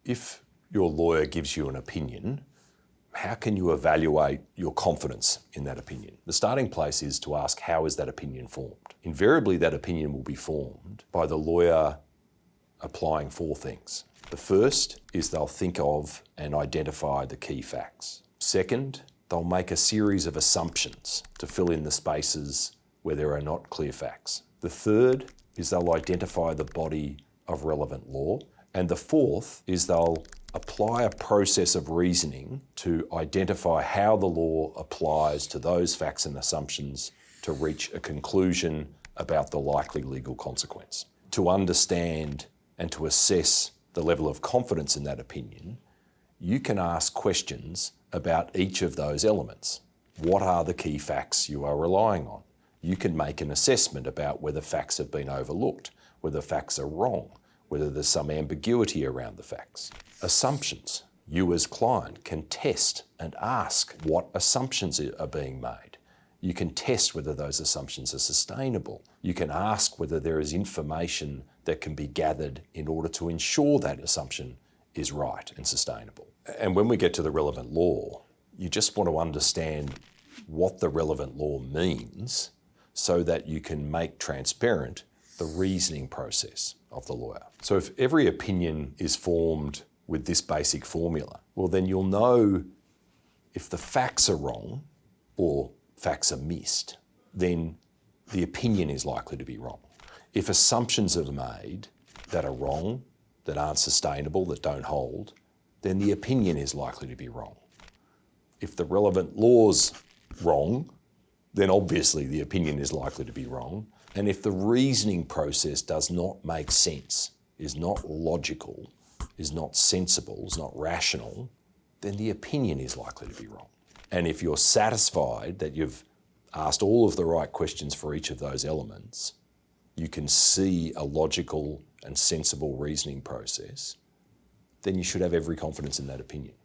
If your lawyer gives you an opinion, how can you evaluate your confidence in that opinion? The starting place is to ask, how is that opinion formed? Invariably, that opinion will be formed by the lawyer applying four things. The first is they'll think of and identify the key facts. Second, they'll make a series of assumptions to fill in the spaces where there are not clear facts. The third is they'll identify the body of relevant law. And the fourth is they'll apply a process of reasoning to identify how the law applies to those facts and assumptions to reach a conclusion about the likely legal consequence. To understand and to assess the level of confidence in that opinion, you can ask questions about each of those elements. What are the key facts you are relying on? You can make an assessment about whether facts have been overlooked, whether facts are wrong, whether there's some ambiguity around the facts. Assumptions. You as client can test and ask what assumptions are being made. You can test whether those assumptions are sustainable. You can ask whether there is information that can be gathered in order to ensure that assumption is right and sustainable. And when we get to the relevant law, you just want to understand what the relevant law means so that you can make transparent the reasoning process of the lawyer. So if every opinion is formed with this basic formula, well then you'll know if the facts are wrong or facts are missed, then the opinion is likely to be wrong. If assumptions are made that are wrong, that aren't sustainable, that don't hold, then the opinion is likely to be wrong. If the relevant law's wrong, then obviously the opinion is likely to be wrong. And if the reasoning process does not make sense, is not logical, is not sensible, is not rational, then the opinion is likely to be wrong. And if you're satisfied that you've asked all of the right questions for each of those elements, you can see a logical and sensible reasoning process, then you should have every confidence in that opinion.